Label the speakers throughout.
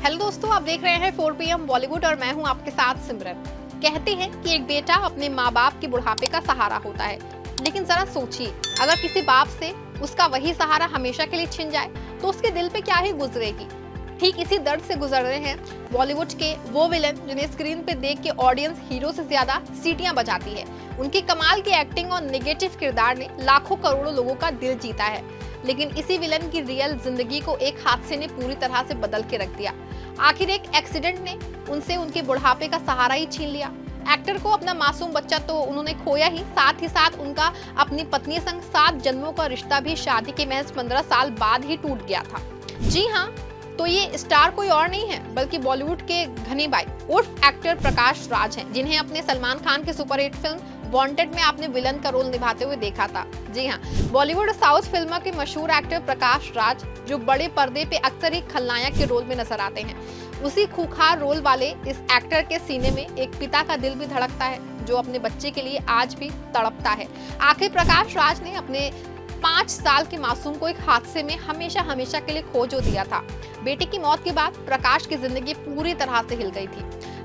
Speaker 1: Hello दोस्तों, आप देख रहे हैं 4 PM बॉलीवुड और मैं हूं आपके साथ सिमरन। कहते हैं कि एक बेटा अपने माँ बाप के बुढ़ापे का सहारा होता है, लेकिन जरा सोचिए, अगर किसी बाप से उसका वही सहारा हमेशा के लिए छिन जाए तो उसके दिल पे क्या ही गुजरेगी। ठीक इसी दर्द से गुजर रहे हैं बॉलीवुड के वो विलन जिन्हें स्क्रीन पे देख के ऑडियंस हीरो से ज्यादा सीटियां बजाती है। उनकी कमाल की एक्टिंग और नेगेटिव किरदार ने लाखों करोड़ों लोगों का दिल जीता है, लेकिन इसी विलन की रियल जिंदगी को एक हादसे ने पूरी तरह से बदल के रख दिया। आखिर एक एक्सीडेंट ने उनसे उनके बुढ़ापे का सहारा ही छीन लिया। एक्टर को अपना मासूम बच्चा तो उन्होंने खोया ही, साथ ही साथ उनका अपनी पत्नी संग 7 जन्मों का रिश्ता भी शादी के महज 15 साल बाद ही टूट गया था। जी हाँ, तो ये स्टार कोई और नहीं है बल्कि बॉलीवुड के घनी भाई उर्फ एक्टर प्रकाश राज हैं, जिन्हें अपने सलमान खान की सुपरहिट फिल्म वांटेड में आपने विलन का रोल निभाते हुए देखा था। जी हाँ, बॉलीवुड और साउथ फिल्मों के मशहूर एक्टर प्रकाश राज जो बड़े पर्दे पे अक्सर ही खलनायक के रोल में नजर आते हैं, उसी खूंखार रोल वाले इस एक्टर के सीने में एक पिता का दिल भी धड़कता है जो अपने बच्चे के लिए आज भी तड़पता है। आखिर प्रकाश राज ने अपने 5 साल के मासूम को एक हादसे में हमेशा के लिए खो जो दिया था। बेटे की मौत के बाद प्रकाश की जिंदगी पूरी तरह से हिल गई थी।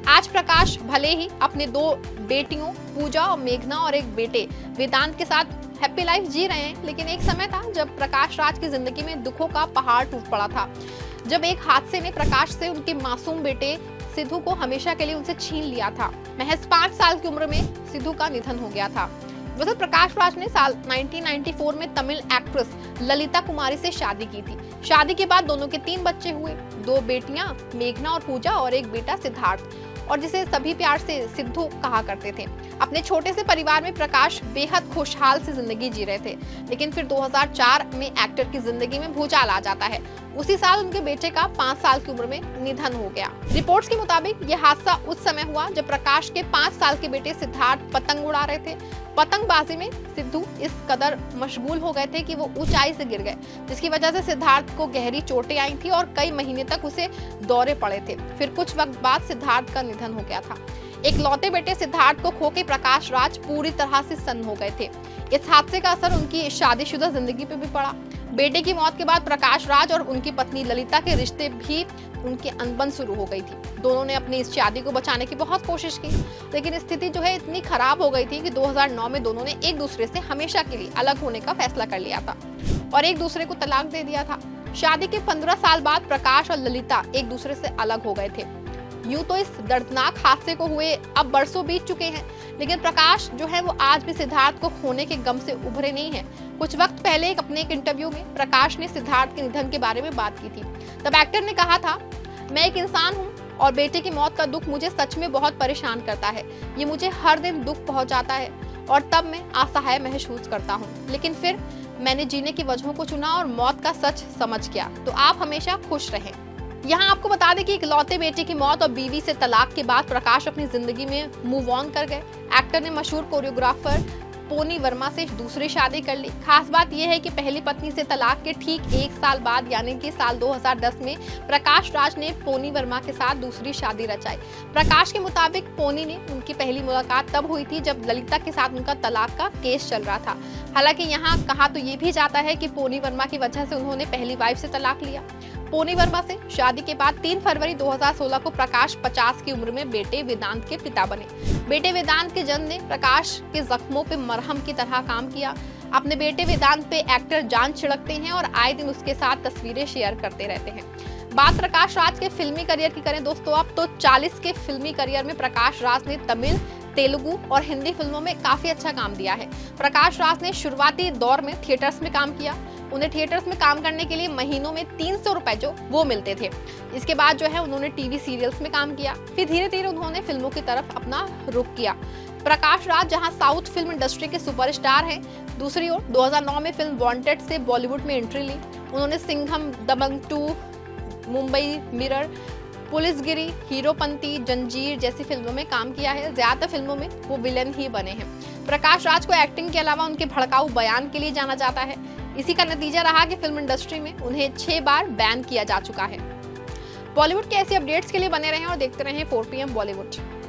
Speaker 1: आज प्रकाश भले ही अपने 2 बेटियों पूजा और मेघना और एक बेटे वेदांत के साथ हैप्पी लाइफ जी रहे हैं, लेकिन एक समय था जब प्रकाश राज की जिंदगी में दुखों का पहाड़ टूट पड़ा था, जब एक हादसे ने प्रकाश से उनके मासूम बेटे सिद्धू को हमेशा के लिए उनसे छीन लिया था। महज 5 साल की उम्र में सिद्धू का निधन हो गया था। वैसे प्रकाश राज ने साल 1994 में तमिल एक्ट्रेस ललिता कुमारी से शादी की थी। शादी के बाद दोनों के 3 बच्चे हुए, 2 बेटियां मेघना और पूजा और एक बेटा सिद्धार्थ, और जिसे सभी प्यार से सिद्धू कहा करते थे। अपने छोटे से परिवार में प्रकाश बेहद खुशहाल से जिंदगी जी रहे थे, लेकिन फिर 2004 में एक्टर की जिंदगी में भूचाल आ जाता है। उसी साल उनके बेटे का 5 साल की उम्र में निधन हो गया। रिपोर्ट्स के मुताबिक यह हादसा उस समय हुआ जब प्रकाश के 5 साल के बेटे सिद्धार्थ पतंग उड़ा रहे थे। पतंगबाजी में सिद्धू इस कदर मशगूल हो गए थे कि वो ऊंचाई से गिर गए, जिसकी वजह से सिद्धार्थ को गहरी चोटें आई थी और कई महीने तक उसे दौरे पड़े थे। फिर कुछ वक्त बाद सिद्धार्थ का निधन हो गया था। एक लौते बेटे सिद्धार्थ को खोके प्रकाश राज पूरी तरह से सन्न हो गए थे। इस हादसे का असर उनकी शादीशुदा जिंदगी पे भी पड़ा। बेटे की मौत के बाद प्रकाश राज और उनकी पत्नी ललिता के रिश्ते भी उनकी अनबन शुरू हो गई थी। दोनों ने अपनी इस शादी को बचाने की बहुत कोशिश की, लेकिन स्थिति जो है इतनी खराब हो गई थी कि 2009 में दोनों ने एक दूसरे से हमेशा के लिए अलग होने का फैसला कर लिया था और एक दूसरे को तलाक दे दिया था। शादी के 15 साल बाद प्रकाश और ललिता एक दूसरे से अलग हो गए थे। यूं तो इस दर्दनाक हादसे को हुए अब बरसों बीत चुके हैं, लेकिन प्रकाश जो है वो आज भी सिद्धार्थ को खोने के गम से उभरे नहीं है। कुछ वक्त पहले अपने एक इंटरव्यू में प्रकाश ने सिद्धार्थ के निधन के बारे में बात की थी। तब एक्टर ने कहा था, मैं एक इंसान हूँ और बेटे की मौत का दुख मुझे सच में बहुत परेशान करता है। ये मुझे हर दिन दुख पहुंचाता है और तब मैं असहाय महसूस करता हूँ, लेकिन फिर मैंने जीने की वजहों को चुना और मौत का सच समझ गया। तो आप हमेशा खुश रहें। यहाँ आपको बता दें कि इकलौते बेटे की मौत और बीवी से तलाक के बाद प्रकाश अपनी जिंदगी में मूव ऑन कर गए। एक्टर ने मशहूर कोरियोग्राफर पोनी वर्मा से दूसरी शादी कर ली। खास बात यह है कि पहली पत्नी से तलाक के ठीक 1 साल बाद यानी कि साल 2010 में प्रकाश राज ने पोनी वर्मा के साथ दूसरी शादी रचाई। प्रकाश के मुताबिक पोनी ने उनकी पहली मुलाकात तब हुई थी जब ललिता के साथ उनका तलाक का केस चल रहा था। हालांकि यहाँ कहा तो ये भी जाता है कि पोनी वर्मा की वजह से उन्होंने पहली वाइफ से तलाक लिया। पोनी वर्मा से शादी के बाद 3 फरवरी 2016 को प्रकाश 50 की उम्र में बेटे वेदांत के पिता बने। बेटे वेदांत के जन्म ने प्रकाश के जख्मों पे मरहम की तरह काम किया। अपने बेटे वेदांत पे एक्टर जान छिड़कते हैं और आए दिन उसके साथ तस्वीरें शेयर करते रहते हैं। बात प्रकाश राज के फिल्मी करियर की करें दोस्तों अब तो 40 के फिल्मी करियर में प्रकाश राज ने तमिल, तेलुगु और हिंदी फिल्मों में काफी अच्छा काम दिया है। प्रकाश राज ने शुरुआती दौर में थिएटर्स में काम किया। उन्हें थिएटर्स में काम करने के लिए महीनों में 300 रुपए जो वो मिलते थे। इसके बाद जो है उन्होंने टीवी सीरियल्स में काम किया, फिर धीरे धीरे उन्होंने फिल्मों की तरफ अपना रुख किया। प्रकाश राज जहां साउथ फिल्म इंडस्ट्री के सुपरस्टार हैं, दूसरी ओर 2009 में फिल्म वांटेड से बॉलीवुड में एंट्री ली। उन्होंने सिंघम, दबंग 2, मुंबई मिरर, पुलिसगिरी, हीरोपंती, जंजीर जैसी फिल्मों में काम किया है। ज्यादातर फिल्मों में वो विलन ही बने हैं। प्रकाश राज को एक्टिंग के अलावा उनके भड़काऊ बयान के लिए जाना जाता है। इसी का नतीजा रहा कि फिल्म इंडस्ट्री में उन्हें 6 बार बैन किया जा चुका है। बॉलीवुड के ऐसे अपडेट्स के लिए बने रहें और देखते रहें 4 PM बॉलीवुड।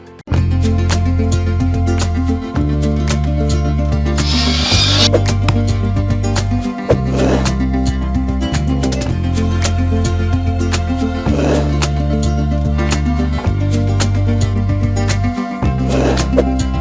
Speaker 1: है।